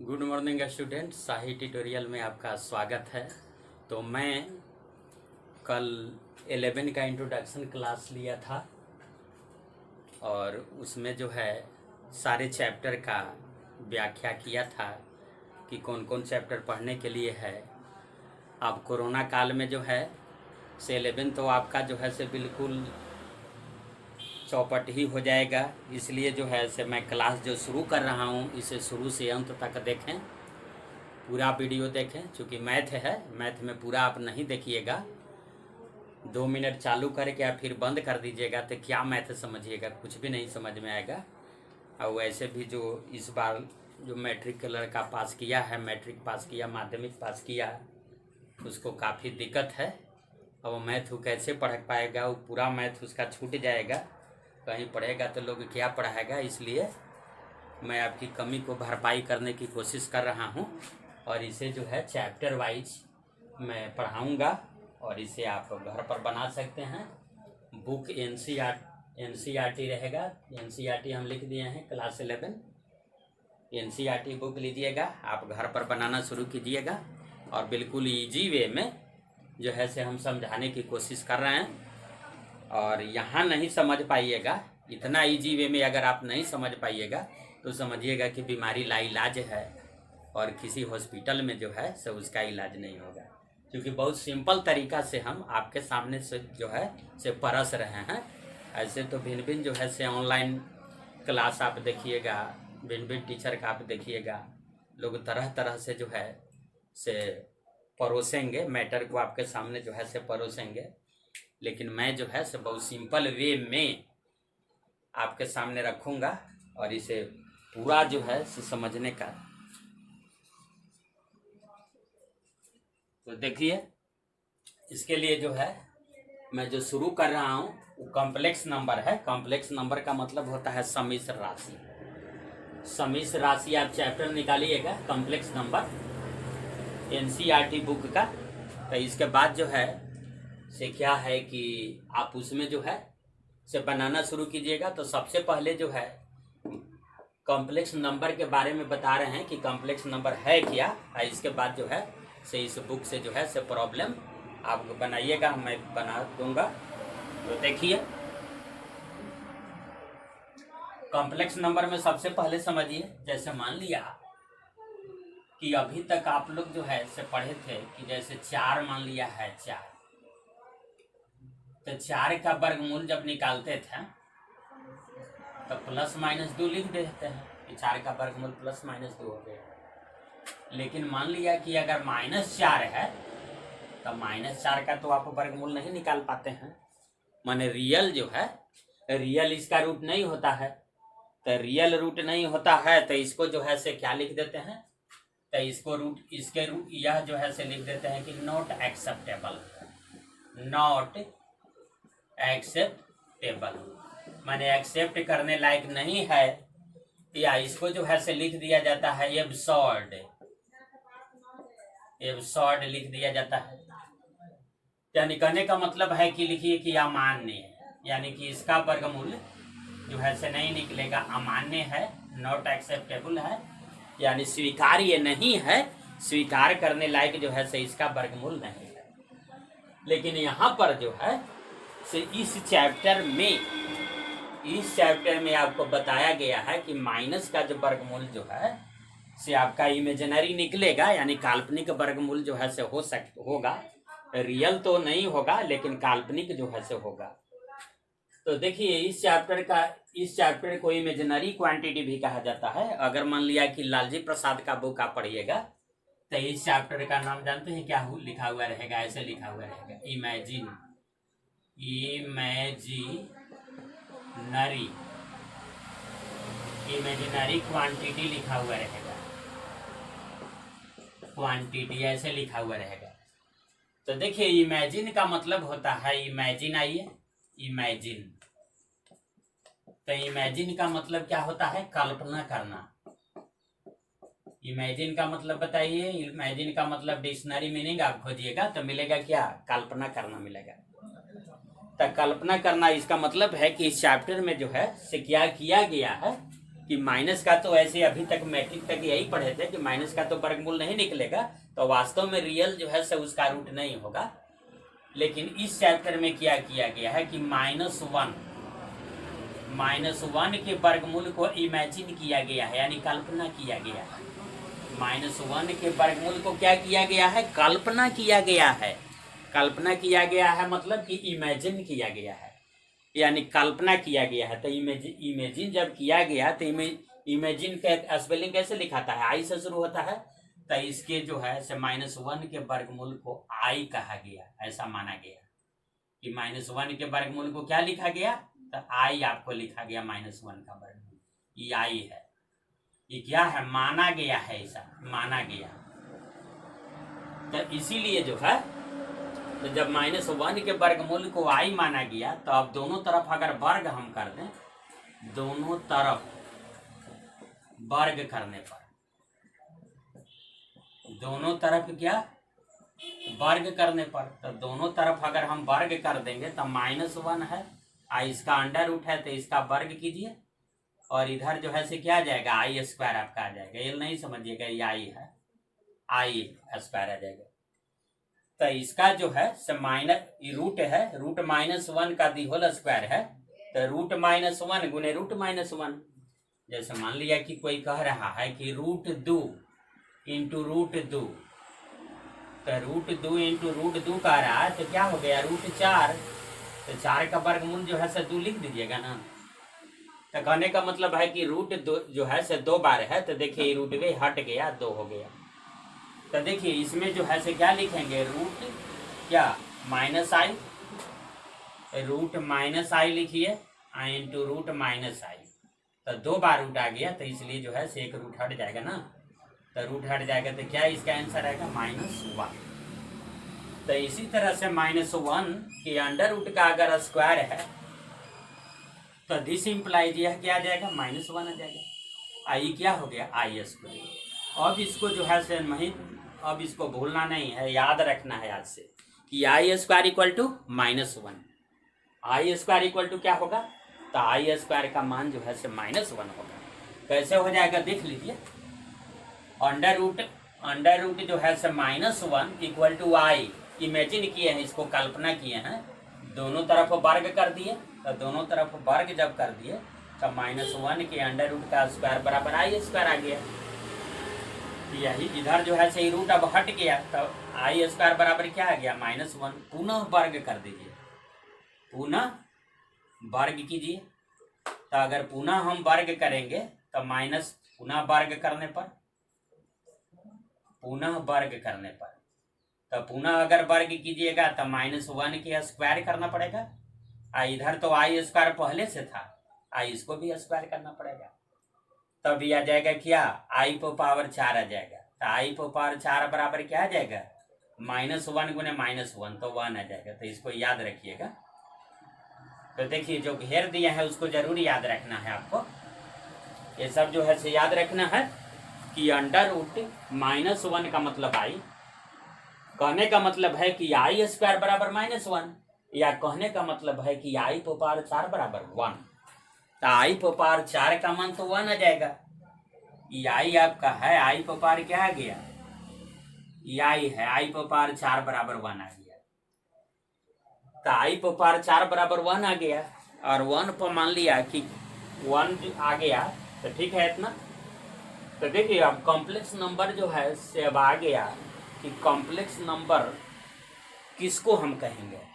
Good morning student, शाही tutorial में आपका स्वागत है। तो मैं कल 11 का इंट्रोडक्शन क्लास लिया था और उसमें जो है सारे चैप्टर का व्याख्या किया था कि कौन कौन चैप्टर पढ़ने के लिए है। अब कोरोना काल में जो है से 11 तो आपका जो है से बिल्कुल चौपट ही हो जाएगा, इसलिए जो है से मैं क्लास जो शुरू कर रहा हूँ इसे शुरू से अंत तक देखें, पूरा वीडियो देखें। क्योंकि मैथ है, मैथ में पूरा आप नहीं देखिएगा, 2 मिनट चालू करके आप फिर बंद कर दीजिएगा तो क्या मैथ समझिएगा, कुछ भी नहीं समझ में आएगा। और वैसे भी जो इस बार जो मैट्रिक का लड़का पास किया है, मैट्रिक पास किया, माध्यमिक पास किया, उसको काफ़ी दिक्कत है। और वो मैथ वो कैसे पढ़ पाएगा, वो पूरा मैथ उसका छूट जाएगा, कहीं पढ़ेगा तो लोग क्या पढ़ाएगा। इसलिए मैं आपकी कमी को भरपाई करने की कोशिश कर रहा हूँ और इसे जो है चैप्टर वाइज मैं पढ़ाऊँगा और इसे आप घर पर बना सकते हैं। बुक एनसीईआरटी रहेगा, एनसीईआरटी हम लिख दिए हैं क्लास 11। एनसीईआरटी बुक लीजिएगा, आप घर पर बनाना शुरू कीजिएगा और बिल्कुल ईजी वे में जो है से हम समझाने की कोशिश कर रहे हैं। और यहाँ नहीं समझ पाइएगा, इतना इजी वे में अगर आप नहीं समझ पाइएगा तो समझिएगा कि बीमारी लाइलाज है और किसी हॉस्पिटल में जो है सो उसका इलाज नहीं होगा। क्योंकि बहुत सिंपल तरीका से हम आपके सामने से जो है से परस रहे हैं। ऐसे तो भिन्न भिन्न जो है से ऑनलाइन क्लास आप देखिएगा, भिन्न भिन्न टीचर का आप देखिएगा, लोग तरह तरह से जो है से परोसेंगे, मैटर को आपके सामने जो है से परोसेंगे। लेकिन मैं जो है से बहुत सिंपल वे में आपके सामने रखूँगा और इसे पूरा जो है से समझने का। तो देखिए, इसके लिए जो है मैं जो शुरू कर रहा हूँ वो कॉम्प्लेक्स नंबर है। कॉम्प्लेक्स नंबर का मतलब होता है समिश्र राशि। समिश्र राशि आप चैप्टर निकालिएगा कॉम्प्लेक्स नंबर एनसीईआरटी बुक का। तो इसके बाद जो है से क्या है कि आप उसमें जो है से बनाना शुरू कीजिएगा। तो सबसे पहले जो है कॉम्प्लेक्स नंबर के बारे में बता रहे हैं कि कॉम्प्लेक्स नंबर है क्या, और इसके बाद जो है से इस बुक से जो है से प्रॉब्लम आप बनाइएगा, मैं बना दूंगा। तो देखिए, कॉम्प्लेक्स नंबर में सबसे पहले समझिए, जैसे मान लिया कि अभी तक आप लोग जो है से पढ़े थे कि जैसे 4 मान लिया है 4, तो 4 का वर्गमूल जब निकालते थे तो प्लस माइनस 2 लिख देते हैं कि 4 का वर्गमूल प्लस माइनस 2 हो गया। लेकिन मान लिया कि अगर -4 है तो -4 का तो आप वर्गमूल नहीं निकाल पाते हैं, माने रियल जो है, रियल इसका रूट नहीं होता है। तो रियल रूट नहीं होता है तो इसको जो है से क्या लिख देते हैं, तो इसको रूट, इसके रूट यह जो है से लिख देते हैं कि नॉट एक्सेप्टेबल, नॉट एक्सेप्टेबल माने एक्सेप्ट करने लायक नहीं है, या इसको जो है से लिख दिया जाता है एब्सर्ड, एब्सर्ड लिख दिया जाता है। यानी कहने का मतलब है कि लिखिए कि अमान्य है, यानी कि इसका वर्गमूल जो है से नहीं निकलेगा, अमान्य है, नॉट एक्सेप्टेबल है, यानी स्वीकार्य नहीं है, स्वीकार करने लायक जो है से इसका वर्गमूल नहीं है। लेकिन यहाँ पर जो है से इस चैप्टर में आपको बताया गया है कि माइनस का जो वर्गमूल जो है से आपका इमेजिनरी निकलेगा, यानी काल्पनिक वर्गमूल जो है से होगा, रियल तो नहीं होगा लेकिन काल्पनिक जो है से होगा। तो देखिए, इस चैप्टर को इमेजिनरी क्वांटिटी भी कहा जाता है। अगर मान लिया कि लालजी प्रसाद का बुक आप पढ़िएगा तो इस चैप्टर का नाम जानते हैं क्या लिखा हुआ रहेगा, ऐसे लिखा हुआ रहेगा, इमेजिनरी क्वांटिटी लिखा हुआ रहेगा, क्वांटिटी ऐसे लिखा हुआ रहेगा। तो देखिए, इमेजिन का मतलब होता है इमेजिन, आइए इमेजिन। तो इमेजिन का मतलब क्या होता है, कल्पना करना। इमेजिन का मतलब बताइए, इमेजिन का मतलब डिक्शनरी मीनिंग आप खोजिएगा तो मिलेगा क्या, कल्पना करना मिलेगा। तो कल्पना करना इसका मतलब है कि इस चैप्टर में जो है से क्या किया गया है कि माइनस का तो ऐसे अभी तक मैट्रिक तक यही पढ़े थे कि माइनस का तो वर्गमूल नहीं निकलेगा, तो वास्तव में रियल जो है से उसका रूट नहीं होगा। लेकिन इस चैप्टर में क्या किया गया है कि -1 के वर्गमूल को इमेजिन किया गया है, यानी कल्पना किया गया है। -1 के वर्गमूल को क्या किया गया है? कल्पना किया गया है। कल्पना किया गया है मतलब कि इमेजिन किया गया है, यानी कल्पना किया गया है। तो इमेजिन जब किया गया तो इमेजिन का स्पेलिंग कैसे लिखाता है? आई से शुरू होता है। तो इसके जो है से -1 के वर्गमूल को आई कहा गया, ऐसा माना गया कि -1 के वर्गमूल को क्या लिखा गया? तो आई आपको लिखा गया -1 का वर्गमूल, ये आई है। ये क्या है? माना गया है, ऐसा माना गया। तो इसीलिए जो है तो जब -1 के वर्गमूल को आई माना गया, तो अब दोनों तरफ अगर वर्ग हम कर दें, दोनों तरफ वर्ग करने पर, दोनों तरफ क्या वर्ग करने पर, तो दोनों तरफ अगर हम वर्ग कर देंगे तो -1 है, इसका अंडर रूट है तो इसका वर्ग कीजिए, और इधर जो है से क्या आ जाएगा? आई स्क्वायर आपका आ जाएगा। ये नहीं समझिएगा, ये आई है, आई स्क्वायर आ जाएगा। तो इसका जो है से रूट है, रूट -1 का दी होल स्क्वायर है, तो रूट -1 गुने रूट -1। जैसे मान लिया कि कोई कह रहा है कि √2 इंटू √2, तो √2 इंटू √2 कह रहा है, तो क्या हो गया? √4। तो 4 का वर्गमूल जो है से 2 लिख दीजिएगा ना। तो कहने का मतलब है कि √2 जो है से 2 बार है, तो देखिए रूट गई, हट गया, 2 हो गया। तो देखिए इसमें जो है से क्या लिखेंगे? रूट क्या -i, रूट -i लिखिए इंटू रूट -i। तो 2 बार रूट आ गया, तो इसलिए जो है से एक रूट हट जाएगा ना। तो रूट हट जाएगा तो क्या इसका आंसर आएगा? -1। तो इसी तरह से -1 के अंडर रूट का अगर स्क्वायर है तो दिस इम्प्लाइज यह क्या आ जाएगा? -1 आ जाएगा। आई क्या हो गया? आई स्क्वायर। अब इसको जो है से नहीं, अब इसको भूलना नहीं है, याद रखना है आज से कि i square equal to -1। I square equal to क्या होगा? तो आई स्क्वायर का मान जो है से -1 होगा। कैसे हो जाएगा देख लीजिए। अंडर रूट जो है से -1 इक्वल टू आई, इमेजिन किए हैं, इसको कल्पना किए हैं, दोनों तरफ वर्ग कर दिए। तो दोनों तरफ वर्ग जब कर दिए तो -1 के अंडर रूट का स्क्वायर बराबर आई स्क्वायर आ गया। यही इधर जो है से रूट अब हट गया, तो आई स्क्वायर बराबर क्या आ गया? -1। पुनः वर्ग कर दीजिए, पुनः वर्ग कीजिए। तो अगर पुनः हम वर्ग करेंगे तो पुनः वर्ग करने पर, पुनः वर्ग करने पर, तो पुनः अगर वर्ग कीजिएगा तो -1 के स्क्वायर करना पड़ेगा। इधर तो आई स्क्वायर पहले से था, इसको भी स्क्वायर करना पड़ेगा। तब ये आ जाएगा क्या? आई पर पावर 4 आ जाएगा। तो आई पर पावर 4 बराबर क्या आ जाएगा? -1 गुने -1, तो 1 आ जाएगा। तो इसको याद रखिएगा। तो देखिए जो घेर दिया है उसको जरूर याद रखना है आपको। ये सब जो है से याद रखना है कि अंडर रूट -1 का मतलब आई, कहने का मतलब है कि आई स्क्वायर बराबर -1, या कहने का मतलब है कि आई पर पावर 4 बराबर 1। तो आई पर पावर 4 का मान तो 1 आ जाएगा। ये आई आपका है, आई पर पावर क्या आ गया? ये आई है, आई पर पावर 4 बराबर 1 आ गया। तो आई पर पावर 4 बराबर 1 आ गया, और 1 पर मान लिया कि 1 आ गया, तो ठीक है इतना। तो देखिए अब कॉम्प्लेक्स नंबर जो है से अब आ गया कि कॉम्प्लेक्स नंबर किसको हम कहेंगे।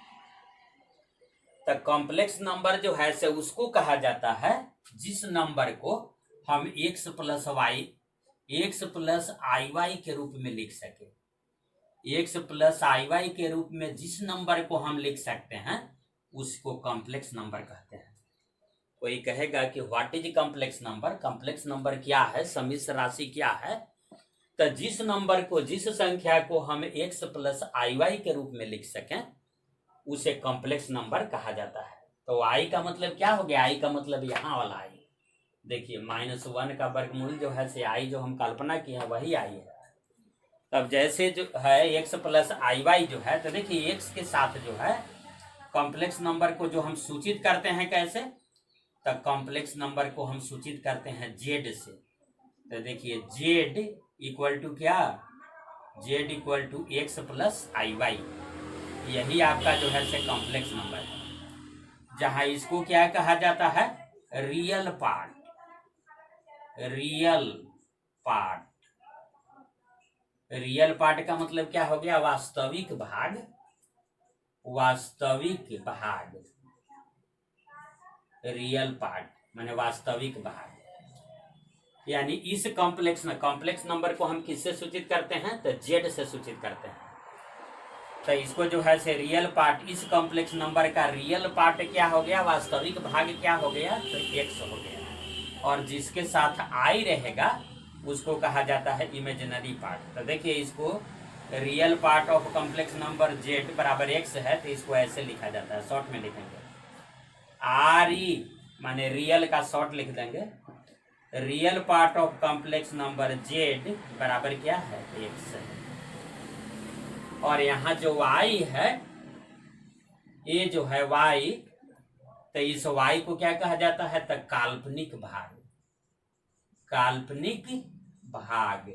तो कॉम्प्लेक्स नंबर जो है से उसको कहा जाता है जिस नंबर को हम x प्लस आई वाई के रूप में लिख सके। x प्लस आई वाई के रूप में जिस नंबर को हम लिख सकते हैं उसको कॉम्प्लेक्स नंबर कहते हैं। कोई कहेगा कि what is complex number? Complex number क्या है, सम्मिश्र राशि क्या है? तो जिस नंबर को, जिस संख्या को हम x प्लस आई वाई के रूप में लिख सकें उसे कॉम्प्लेक्स नंबर कहा जाता है। तो आई का मतलब क्या हो गया? आई का मतलब यहाँ वाला आई। देखिए -1 का वर्गमूल जो है से आई जो हम कल्पना किए हैं वही आई है। तब जैसे जो है x प्लस आई वाई जो है, तो देखिए x के साथ जो है कॉम्प्लेक्स नंबर को जो हम सूचित करते हैं कैसे? तो कॉम्प्लेक्स नंबर को हम सूचित करते हैं जेड से। तो देखिए जेड इक्वल टू क्या, Z equal to X plus I Y, यही आपका जो है से कॉम्प्लेक्स नंबर है, जहां इसको क्या कहा जाता है, real part. Real part, real part का मतलब क्या हो गया, वास्तविक भाग। वास्तविक भाग, रियल पार्ट माने वास्तविक भाग। यानी इस कॉम्प्लेक्स नंबर को हम किससे सूचित करते हैं, तो जेड से सूचित करते हैं। तो इसको जो है से रियल पार्ट, इस कॉम्प्लेक्स नंबर का रियल पार्ट क्या हो गया, वास्तविक भाग क्या हो गया, तो एक्स हो गया। और जिसके साथ आई रहेगा उसको कहा जाता है इमेजिनरी पार्ट। तो देखिए इसको real part of complex number Z बराबर एक्स है, तो इसको ऐसे लिखा जाता है, शॉर्ट में लिखेंगे आर ई माने रियल का शॉर्ट लिख देंगे, real part of complex number Z बराबर क्या है, एक्स है। और यहाँ जो y है, ये जो है y, तो इस y को क्या कहा जाता है, तो काल्पनिक भाग। काल्पनिक भाग,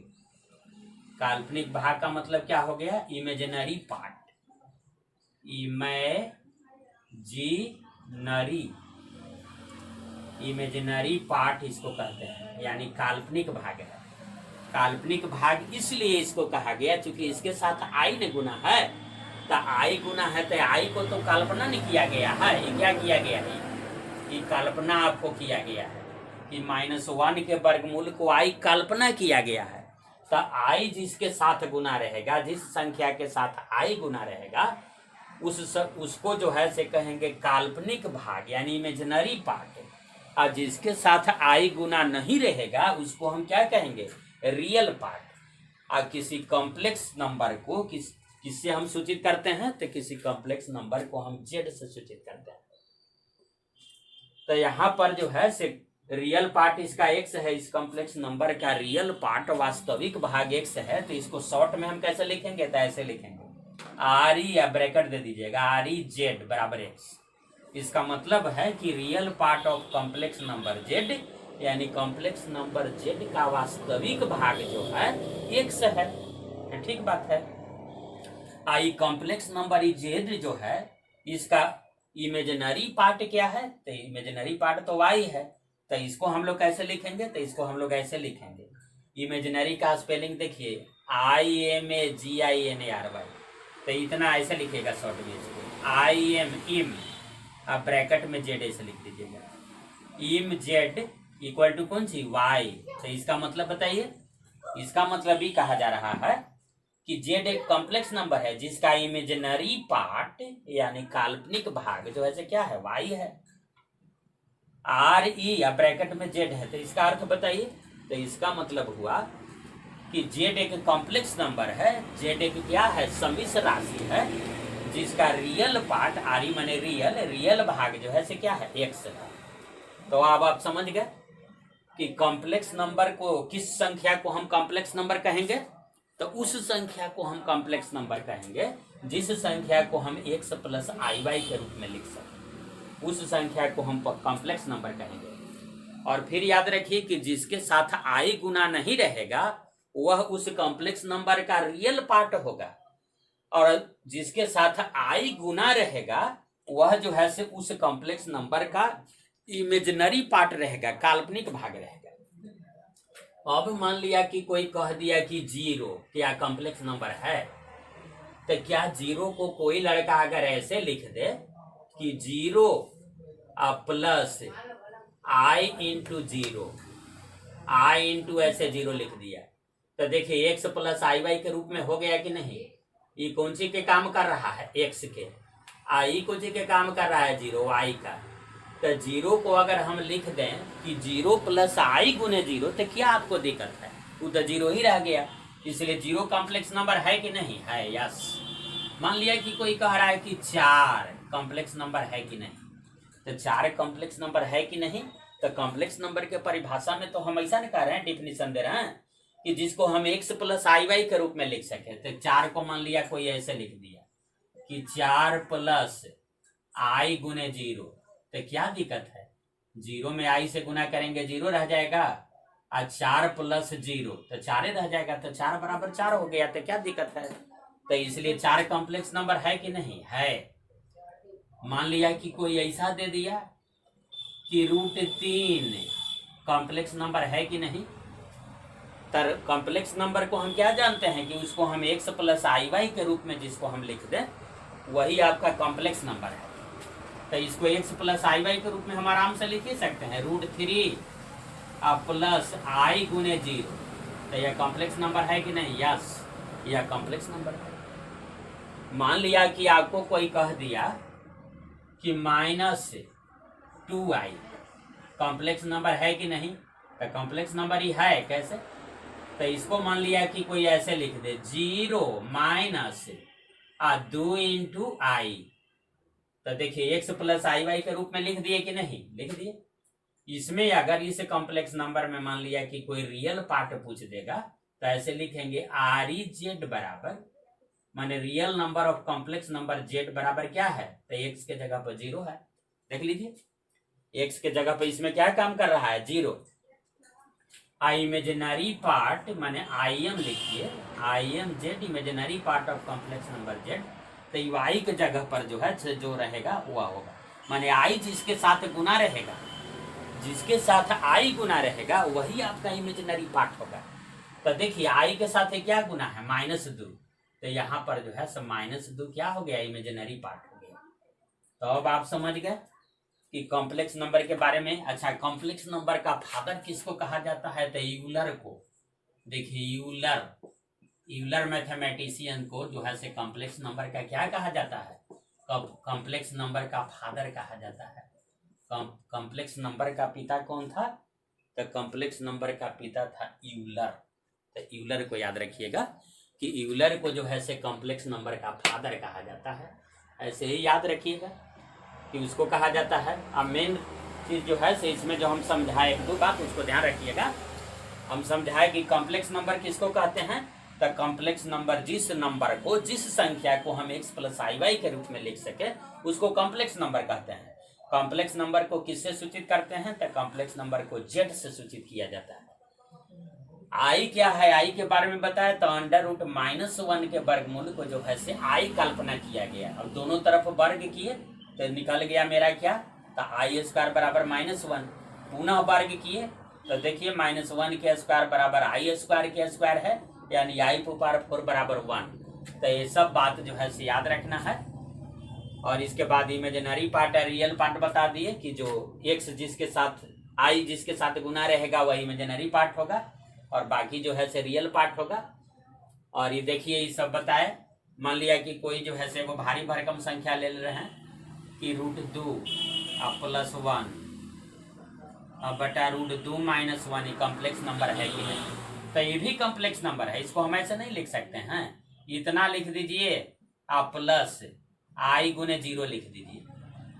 काल्पनिक भाग का मतलब क्या हो गया, इमेजिनरी पार्ट। इमेजिनरी पार्ट इसको कहते हैं, यानी काल्पनिक भाग है। काल्पनिक भाग इसलिए इसको कहा गया क्योंकि इसके साथ आई ने गुना है, तो आई गुना है, तो आई को तो कल्पना नहीं किया गया है, ये क्या किया गया है, ये कल्पना आपको किया गया है कि -1 के वर्गमूल को आई कल्पना किया गया है। तो आई जिसके साथ गुना रहेगा, जिस संख्या के साथ आई गुना रहेगा, उसको जो है से कहेंगे काल्पनिक भाग, यानी इमेजिनरी पार्ट। और जिसके साथ आई गुना नहीं रहेगा उसको हम क्या कहेंगे, रियल पार्ट। और किसी कॉम्प्लेक्स नंबर को किससे हम सूचित करते हैं, तो किसी कॉम्प्लेक्स नंबर को हम जेड से सूचित करते हैं। तो यहाँ पर जो है से रियल पार्ट इसका एक्स है, इस कॉम्प्लेक्स नंबर का रियल पार्ट वास्तविक भाग एक्स है, तो इसको शॉर्ट में हम कैसे लिखेंगे, तो ऐसे लिखेंगे आर ई, या ब्रैकेट दे दीजिएगा आर ई जेड बराबर एक्स। इसका मतलब है कि real part of complex number Z, यानी कॉम्प्लेक्स नंबर जेड का वास्तविक भाग जो है एक्स है। ठीक बात है। आई कॉम्प्लेक्स नंबर जेड जो है, इसका इमेजिनरी पार्ट क्या है, तो इमेजिनरी पार्ट तो वाई है, तो इसको हम लोग कैसे लिखेंगे, तो इसको हम लोग ऐसे लिखेंगे। इमेजिनरी का स्पेलिंग देखिए IMAGINARY, तो इतना ऐसे लिखेगा शॉर्ट में इसको IM अब ब्रैकेट में जेड ऐसे लिख दीजिएगा। इम जेड इक्वल टू कौन सी, वाई। तो इसका मतलब बताइए, इसका मतलब ही कहा जा रहा है कि जेड एक कॉम्प्लेक्स नंबर है जिसका इमेजिनरी पार्ट यानी काल्पनिक भाग जो है क्या है, वाई है। आर ई या ब्रैकेट में जेड है, तो इसका अर्थ बताइए। तो इसका मतलब हुआ कि जेड एक कॉम्प्लेक्स नंबर है, जेड एक क्या है, समिश्र राशि है, जिसका रियल पार्ट आर ई माने रियल भाग जो है से क्या है, एक्स है। तो अब आप समझ गए कि कॉम्प्लेक्स नंबर को, किस संख्या को हम कॉम्प्लेक्स नंबर कहेंगे, तो उस संख्या को हम कॉम्प्लेक्स नंबर कहेंगे जिस संख्या को हम एक्स प्लस आई वाई के रूप में लिख सकें, उस संख्या को हम कॉम्प्लेक्स नंबर कहेंगे। और फिर याद रखिए कि जिसके साथ आई गुना नहीं रहेगा वह उस कॉम्प्लेक्स नंबर का रियल पार्ट होगा, और जिसके साथ आई गुना रहेगा वह जो है से उस कॉम्प्लेक्स नंबर का इमेजिनरी पार्ट रहेगा, काल्पनिक भाग रहेगा। अब मान लिया कि कोई कह दिया कि 0 क्या कॉम्प्लेक्स नंबर है, तो क्या 0 को कोई लड़का अगर ऐसे लिख दे कि 0 प्लस आई इंटू 0, आई इंटू ऐसे 0 लिख दिया, तो देखिए एक्स प्लस आई वाई के रूप में हो गया कि नहीं। ये कौन सी के काम कर रहा है, एक्स के। आई कौन सी के काम कर रहा है, 0 वाई का। तो 0 को अगर हम लिख दें कि 0 प्लस आई गुने 0, तो क्या आपको दिक्कत है, वो तो 0 ही रह गया। इसलिए 0 कॉम्प्लेक्स नंबर है कि नहीं है, यस। मान लिया कि कोई कह रहा है कि 4 कॉम्प्लेक्स नंबर है कि नहीं, तो 4 कॉम्प्लेक्स नंबर है कि नहीं। तो कॉम्प्लेक्स नंबर के परिभाषा में तो हम ऐसा नहीं कह रहे हैं, डिफिनीशन दे रहे हैं कि जिसको हम एक्स प्लस आई वाई के रूप में लिख सके। तो 4 को मान लिया कोई ऐसे लिख दिया कि 4 प्लस आई गुने 0, तो क्या दिक्कत है, जीरो में आई से गुना करेंगे जीरो रह जाएगा, और 4 + 0 तो 4 रह जाएगा, तो 4 = 4 हो गया, तो क्या दिक्कत है। तो इसलिए 4 कॉम्प्लेक्स नंबर है कि नहीं है। मान लिया कि कोई ऐसा दे दिया कि √3 कॉम्प्लेक्स नंबर है कि नहीं। तर कॉम्प्लेक्स नंबर को हम क्या जानते हैं कि उसको हम x + iy के रूप में जिसको हम लिख दें वही आपका कॉम्प्लेक्स नंबर है। तो इसको x + iy के रूप में हम आराम से लिख ही सकते हैं, √3 + i × 0। तो यह कॉम्प्लेक्स नंबर है कि नहीं। यस, यह कॉम्प्लेक्स नंबर है। मान लिया कि आपको कोई कह दिया कि -2i कॉम्प्लेक्स नंबर है कि नहीं। तो कॉम्प्लेक्स नंबर ही है, कैसे। तो इसको मान लिया कि कोई ऐसे लिख दे 0 - 2 × i। तो देखिए x + iy के रूप में लिख दिए कि नहीं, लिख दिए। इसमें अगर इस कॉम्प्लेक्स नंबर में मान लिया कि कोई रियल पार्ट पूछ देगा तो ऐसे लिखेंगे REZ बराबर, माने real number of complex number z बराबर क्या है। तो x के जगह पर 0 है, देख लीजिए x के जगह पर इसमें क्या काम कर रहा है, 0। इमेजिनरी पार्ट माने IM लिखिए, IMZ imaginary part of complex number z। तो y के जगह पर जो है जो रहेगा वह होगा, माने i जिसके साथ गुना रहेगा, जिसके साथ i गुना रहेगा वही आपका इमेजिनरी पार्ट होगा। तो देखिए i के साथ क्या गुना है, -2। तो यहाँ पर जो है सब -2 क्या हो गया, इमेजिनरी पार्ट हो गया। तो अब आप समझ गए कि कॉम्प्लेक्स नंबर के बारे में। अच्छा, कॉम्प्लेक्स नंबर का फादर किसको कहा जाता है, तो यूलर को। देखिए यूलर मैथमेटिशियन को जो है से कॉम्प्लेक्स नंबर का क्या कहा जाता है, कॉम्प्लेक्स नंबर का फादर कहा जाता है। कॉम्प्लेक्स नंबर का पिता कौन था, तो कॉम्प्लेक्स नंबर का पिता था यूलर। तो यूलर को याद रखिएगा कि यूलर को जो है से कॉम्प्लेक्स नंबर का फादर कहा जाता है, ऐसे ही याद रखिएगा कि उसको कहा जाता है। अब मेन चीज़ जो है से इसमें जो हम समझाए 1-2 बात उसको ध्यान रखिएगा। हम समझाए कि कॉम्प्लेक्स नंबर किसको कहते हैं, तो कॉम्प्लेक्स नंबर जिस नंबर को, जिस संख्या को हम x + iy के रूप में लिख सके उसको कॉम्प्लेक्स नंबर कहते हैं। कॉम्प्लेक्स नंबर को किससे सूचित करते हैं, तो कॉम्प्लेक्स नंबर को z से सूचित किया जाता है। i क्या है, i के बारे में बताया तो √-1 के वर्गमूल को जो है से i कल्पना किया गया। अब दोनों तरफ वर्ग किए तो निकल गया मेरा क्या, तो i² बराबर -1। पुनः वर्ग किए तो देखिए -1 के स्क्वायर बराबर i² के स्क्वायर है, यानी i⁴ बराबर 1। तो ये सब बात जो है से याद रखना है। और इसके बाद इमेजिनरी पार्ट और रियल पार्ट बता दिए कि जो x जिसके साथ i जिसके साथ गुना रहेगा वही इमेजिनरी पार्ट होगा, और बाकी जो है से रियल पार्ट होगा। और ये देखिए ये सब बताए। मान लिया कि कोई जो है से वो भारी भरकम संख्या ले रहे हैं कि √2 + 1 बटा √2 - 1 कॉम्प्लेक्स नंबर है कि नहीं। तो ये भी कॉम्प्लेक्स नंबर है, इसको हम ऐसे नहीं लिख सकते हैं। इतना लिख दीजिए प्लस i × 0 लिख दीजिए,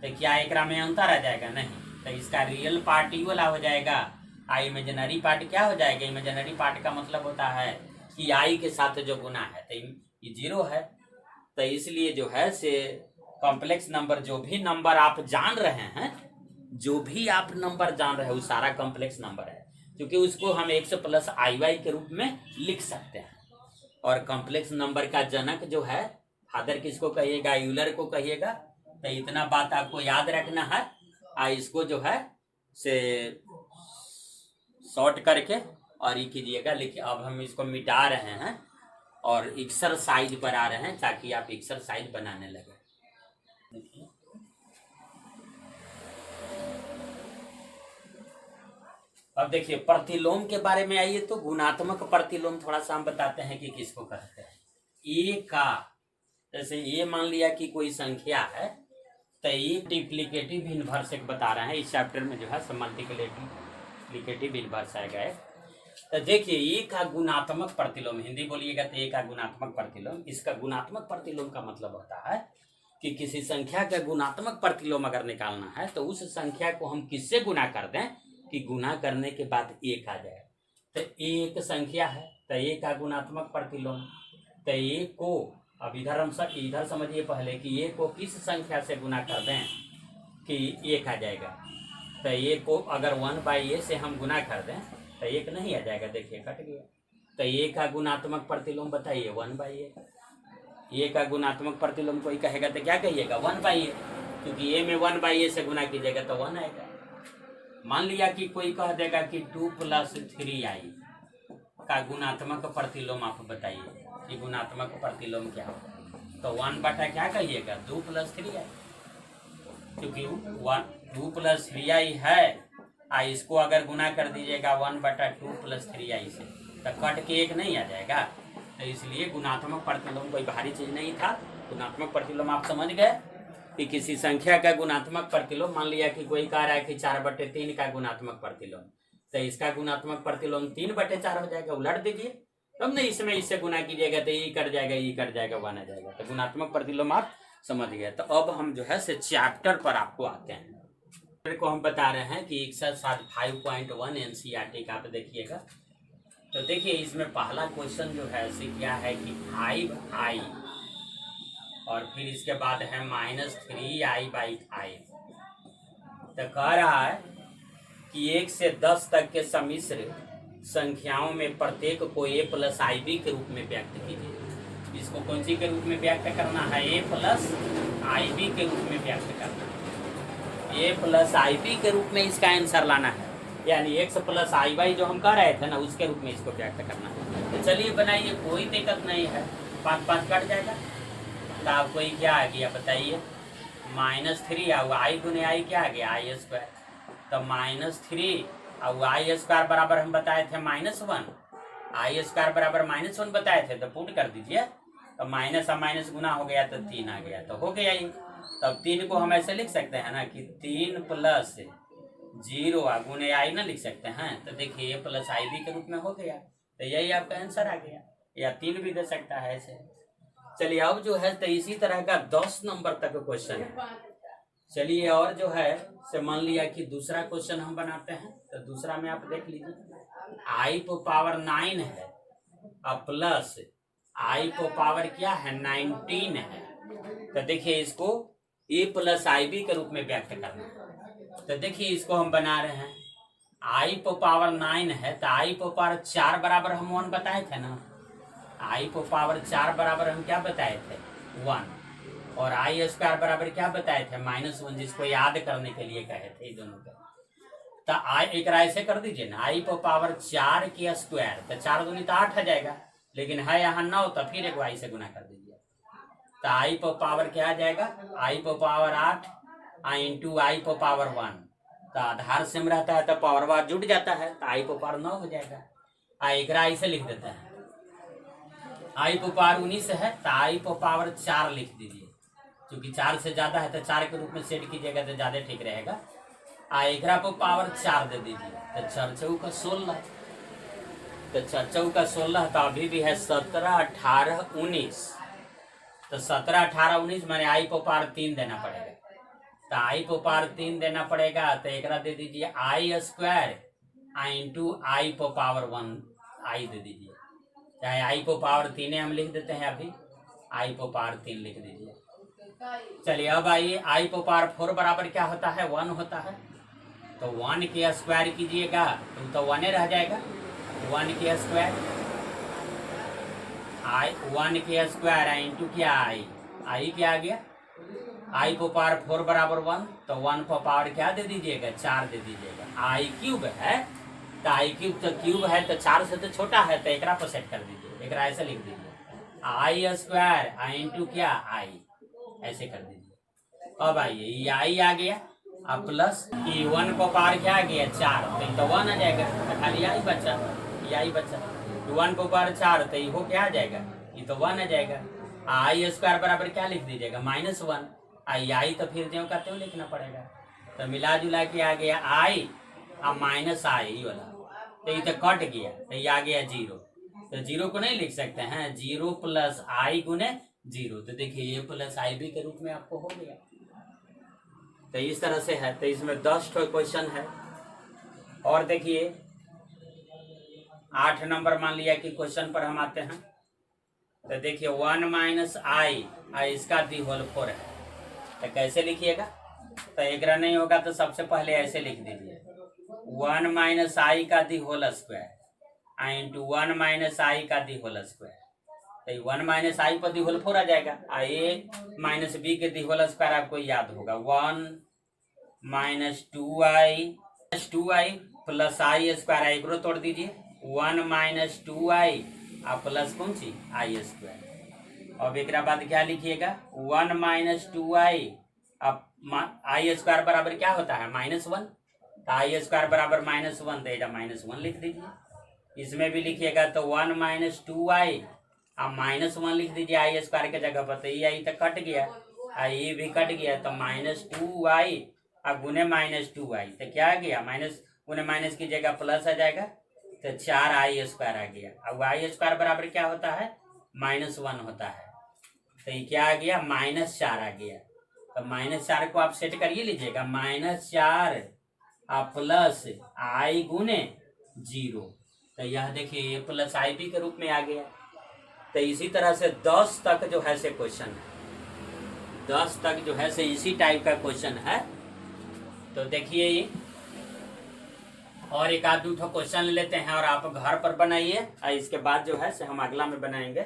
तो क्या एक में अंतर आ जाएगा, नहीं। तो इसका रियल पार्ट ही वाला हो जाएगा, इमेजिनरी पार्ट क्या हो जाएगा, इमेजिनरी पार्ट का मतलब होता है कि i के साथ जो गुना है तो ये 0 है। तो इसलिए जो है से कॉम्प्लेक्स नंबर जो भी नंबर आप जान रहे हैं, जो भी आप नंबर जान रहे हैं वो सारा कॉम्प्लेक्स नंबर है, क्योंकि उसको हम x + iy के रूप में लिख सकते हैं। और कॉम्प्लेक्स नंबर का जनक जो है फादर किसको कहिएगा, यूलर को कहिएगा। तो इतना बात आपको याद रखना है। इसको जो है से शॉर्ट करके और ये कीजिएगा। लिखिए अब हम इसको मिटा रहे हैं और एक्सरसाइज बना रहे हैं ताकि आप एक्सरसाइज बनाने लगे। अब देखिए प्रतिलोम के बारे में आइए तो गुणात्मक प्रतिलोम थोड़ा सा हम बताते हैं कि किसको कहते हैं। ए का जैसे ये मान लिया कि कोई संख्या है तो ये डिप्लीकेटिव इनवर्स एक बता रहे हैं इस चैप्टर में जो है मल्टीप्लिकेटिव इनवर्स आएगा। तो देखिए ए का गुणात्मक प्रतिलोम, हिंदी बोलिएगा तो ए का गुणात्मक प्रतिलोम। इसका गुणात्मक प्रतिलोम का मतलब होता है कि किसी संख्या का गुणात्मक प्रतिलोम अगर निकालना है तो उस संख्या को हम किससे गुना कर दें कि गुना करने के बाद एक आ जाए। तो एक संख्या है तो ए का गुणात्मक प्रतिलोम, तो ए को अब इधर समझिए पहले कि ए को किस संख्या से गुना कर दें कि एक आ जाएगा। तो ए को अगर 1/a से हम गुना कर दें तो 1 नहीं आ जाएगा, देखिए कट गया। तो ए का गुणात्मक प्रतिलोम बताइए 1/a। ए का गुणात्मक प्रतिलोम कोई कहेगा तो क्या कहिएगा 1/a, क्योंकि ए में 1/a से गुना कीजिएगा तो 1 आएगा। मान लिया कि कोई कह देगा कि 2 + 3i का गुणात्मक प्रतिलोम आप बताइए, ये गुणात्मक प्रतिलोम क्या होगा? तो 1 बटा क्या कहिएगा 2 + 3i, क्योंकि 2 + 3i है। इसको अगर गुना कर दीजिएगा 1 बटा 2 + 3i से तो कट के 1 नहीं आ जाएगा। तो इसलिए गुणात्मक प्रतिलोम कोई भारी चीज नहीं था। गुणात्मक प्रतिलोम आप समझ गए कि किसी संख्या का गुणात्मक प्रतिलोम, मान लिया कि कोई कह रहा है कि 4/3 का गुणात्मक प्रतिलोम, तो इसका गुणात्मक प्रतिलोम 3/4 हो जाएगा। उलट दीजिए, तब नहीं इसमें इससे गुना कीजिएगा तो ये कट जाएगा, ये कट जाएगा, 1 आ जाएगा। तो गुणात्मक प्रतिलोम आप समझ गए। तो अब हम जो है से चैप्टर पर आपको आते हैं। को हम बता रहे हैं कि एक्सरसाइज 5.1 एनसीईआरटी का आप देखिएगा। तो देखिए इसमें पहला क्वेश्चन जो है से क्या है कि 5i और फिर इसके बाद है -3i/5। तो कह रहा है कि 1 से 10 तक के सम्मिश्र संख्याओं में प्रत्येक को a + ib के रूप में व्यक्त कीजिए। इसको कौन सी के रूप में व्यक्त करना है? a + ib के रूप में व्यक्त करना है। a + ib के रूप में इसका आंसर लाना है, यानी x + iy जो हम कह रहे थे ना उसके रूप में इसको व्यक्त करना है। तो चलिए बनाइए, कोई दिक्कत नहीं है। 5 कट जाएगा तो आपको ये क्या आ गया बताइए? -3 और i गुने i क्या आ गया? i²। तो -3 और i² बराबर हम बताए थे -1, i² बराबर -1 बताए थे। तो पुट कर दीजिए, तो माइनस और माइनस गुना हो गया तो 3 आ गया, तो हो गया ये। तब 3 को हम ऐसे लिख सकते हैं ना कि 3 + 0 गुने i ना लिख सकते हैं। तो देखिए a + ib के रूप में हो गया, तो यही आपका आंसर आ गया। या 3 भी दे सकता है ऐसे। चलिए अब जो है तो इसी तरह का 10 नंबर तक क्वेश्चन है। चलिए और जो है से मान लिया कि दूसरा क्वेश्चन हम बनाते हैं। तो दूसरा में आप देख लीजिए, i⁴ 9 है और प्लस i⁴ क्या है 19 है। तो देखिए इसको a + ib के रूप में व्यक्त करना है। तो देखिए इसको हम बना रहे हैं, i⁴ 9 है तो i⁴ 4 बराबर हम 1 बताए थे ना। i⁴ 4 बराबर हम क्या बताए थे? 1। और i² बराबर क्या बताए थे? -1, जिसको याद करने के लिए कहे थे दोनों के। तो एक ऐसे कर दीजिए ना, i⁴ 4 की स्क्वायर, तो 4 दूनी तो 8 आ जाएगा, लेकिन है यहाँ 9, तो फिर एक y से गुना कर दीजिए। तो i⁴ क्या आ जाएगा? i⁴ 8 into i⁴ 1। तो आधार सेम रहता है तो पावर जुट जाता है, तो i⁴ 9 हो जाएगा। एक ऐसे लिख देते हैं, i⁴ 19 है तो i⁴ 4 लिख दीजिए, क्योंकि 4 से ज्यादा है तो 4 के रूप में सेट कीजिएगा तो ज्यादा ठीक रहेगा। एकरा पर पावर 4 दे दीजिए, तो 4 × 16, तो 4 × 16 तो अभी भी है 17, 18, 19। तो 17, 18, 19 मैंने i⁴ 3 देना पड़ेगा। तो i⁴ 3 देना पड़ेगा, तो एकरा दे दीजिए i² इंटू i⁴ 1 i दे दीजिए, चाहे i⁴ 3 हम लिख देते हैं, अभी i⁴ 3 लिख दीजिए। चलिए अब आइए, i⁴ 4 बराबर क्या होता है? 1 होता है। तो 1 की स्क्वायर कीजिएगा तो 1 रह जाएगा। 1 की स्क्वायर 1 की स्क्वायर इंटू क्या i क्या आ गया? i⁴ 4 बराबर 1, तो 1 को पावर क्या दे दीजिएगा? 4 दे दीजिएगा। i³ है तो i³ तो क्यूब है तो 4 से तो छोटा है, तो एकरा पर सेट कर दीजिए, एकरा ऐसे लिख दीजिए i² इंटू क्या i, ऐसे कर दीजिए। अब आइए ये i आ गया, अब प्लस कि 1 को पावर क्या आ गया? 4, तो 1 आ जाएगा, तो खाली i बचा, i बचा। 1 को पावर 4 तो ये हो क्या आ जाएगा? ये तो 1 आ जाएगा। i² बराबर क्या लिख दीजिएगा? -1। आई तो फिर जो का त्यों लिखना पड़ेगा, तो मिला जुला के आ गया i और -i वाला, तो ये तो कट गया, तो ये आ गया 0। तो 0 को नहीं लिख सकते हैं, 0 + i गुने 0, तो देखिए a + ib के रूप में आपको हो गया। तो इस तरह से है। तो इसमें 10 क्वेश्चन है। और देखिए 8 नंबर मान लिया कि क्वेश्चन पर हम आते हैं। तो देखिए 1 - i इसका दी होल 4 है, तो कैसे लिखिएगा? तो एकरा नहीं होगा तो सबसे पहले ऐसे लिख दीजिए 1 माइनस आई का the whole square into 1 minus i का दी होल स्क्वायर। तो 1 माइनस आई पर दी होल 4 आ जाएगा। ए माइनस बी के दी होल स्क्वायर आपको याद होगा 1 माइनस 2i प्लस आई स्क्वायर। आई को तोड़ दीजिए 1 माइनस 2i और प्लस कौन सी आई स्क्वायर। अब एक बाद क्या लिखिएगा 1 माइनस 2i। अब आई स्क्वायर बराबर क्या होता है -1। तो आई स्क्वायर बराबर -1 तो -1 लिख दीजिए। इसमें भी लिखिएगा तो 1 माइनस 2i अब -1 लिख दीजिए आई स्क्वायर के जगह पर। तो ये आई तो कट गया, ये भी कट गया। तो -2i अब गुने -2i तो क्या आ गया माइनस गुने माइनस की जगह प्लस आ जाएगा। तो 4i स्क्वायर आ गया। अब आई स्क्वायर बराबर क्या होता है -1 होता है। तो ये क्या आ गया -4 आ गया। तो -4 को आप सेट करिए लीजिएगा -4 प्लस आई गुने 0। तो यह देखिए प्लस आई भी के रूप में आ गया। तो इसी तरह से 10 तक जो है से क्वेश्चन है, 10 तक जो है से इसी टाइप का क्वेश्चन है। तो देखिए ये और एक आध दो क्वेश्चन लेते हैं और आप घर पर बनाइए और इसके बाद जो है से हम अगला में बनाएंगे।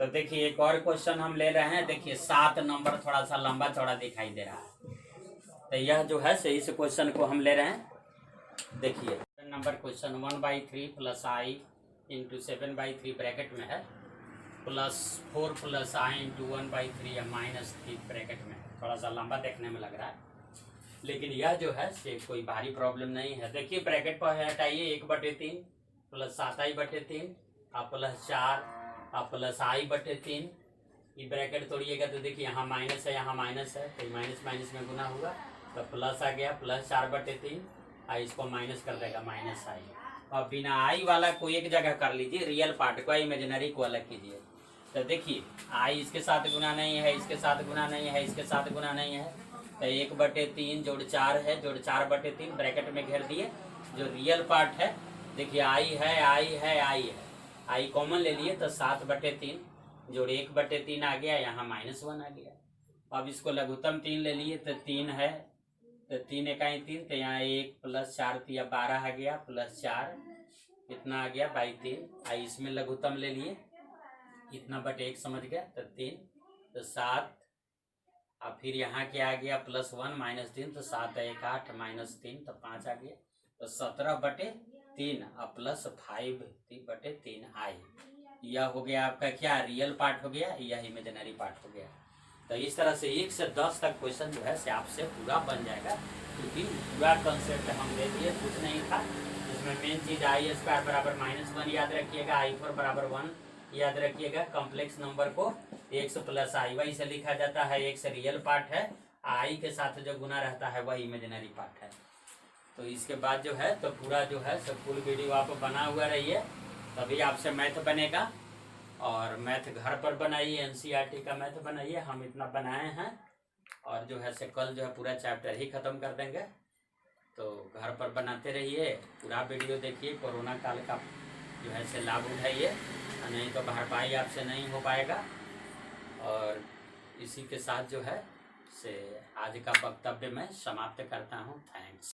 तो देखिए एक और क्वेश्चन हम ले रहे हैं। देखिए 7 नंबर थोड़ा सा लंबा चौड़ा दिखाई दे रहा है। तो यह जो है से इस क्वेश्चन को हम ले रहे हैं। देखिए नंबर क्वेश्चन 1/3 प्लस आई इंटू 7/3 ब्रैकेट में है प्लस 4 प्लस आई इंटू 1/3 या -3 ब्रैकेट में है। थोड़ा सा लंबा देखने में लग रहा है लेकिन यह जो है से कोई भारी प्रॉब्लम नहीं है। देखिए ब्रैकेट पर हटाइए 1/3 plus 7i/3 plus 4 plus i/3। ये ब्रैकेट तोड़िएगा तो देखिए यहाँ माइनस है यहाँ माइनस है तो माइनस माइनस में गुना होगा तो प्लस आ गया प्लस 4/3 इसको माइनस कर देगा -i। अब बिना आई वाला को एक जगह कर लीजिए, रियल पार्ट को इमेजिनरी को अलग कीजिए। तो देखिए आई इसके साथ गुना नहीं है, इसके साथ गुना नहीं है, इसके साथ गुना नहीं है। तो 1/3 जोड़ 4 है जोड़ 4/3 ब्रैकेट में घेर दिए। जो रियल पार्ट है देखिए आई है आई है आई है, आई कॉमन ले लिए तो 7/3 जोड़ 1/3 आ गया, यहाँ -1 आ गया। अब इसको लघुत्तम 3 ले लिए तो 3 है तो 3 इकाई 3 तो यहाँ 1 प्लस 4 तो 12 आ गया प्लस 4 इतना आ गया 3। इसमें लघुत्तम ले लिए इतना बटे 1 समझ गया तो 3 तो 7। अब फिर यहाँ क्या आ गया +1 -3 तो 7 1 8 -3 तो 5 आ गया तो 17/3 और प्लस 5/3 आई। यह हो गया आपका क्या रियल पार्ट हो गया, यह इमेजिनरी पार्ट हो गया। तो इस तरह से 1 से 10 तक क्वेश्चन जो है से आपसे पूरा बन जाएगा क्योंकि पूरा कंसेप्ट हम दे दिए, कुछ नहीं था। इसमें मेन चीज आई स्क्वायर बराबर -1 याद रखिएगा, i4 बराबर 1 याद रखिएगा। कॉम्प्लेक्स नंबर को x प्लस आई वाई से लिखा जाता है। x रियल पार्ट है, आई के साथ जो गुना रहता है वह इमेजिनरी पार्ट है। तो इसके बाद जो है तो पूरा जो है सब फुल वीडियो आप बना हुआ रहिए, तभी आपसे मैथ बनेगा। और मैथ घर पर बनाइए, एनसीईआरटी का मैथ बनाइए, हम इतना बनाए हैं और जो है से कल जो है पूरा चैप्टर ही ख़त्म कर देंगे। तो घर पर बनाते रहिए, पूरा वीडियो देखिए, कोरोना काल का जो है से लाभ उठाइए, नहीं तो भरपाई आपसे नहीं हो पाएगा। और इसी के साथ जो है से आज का वक्तव्य मैं समाप्त करता हूँ। थैंक्स।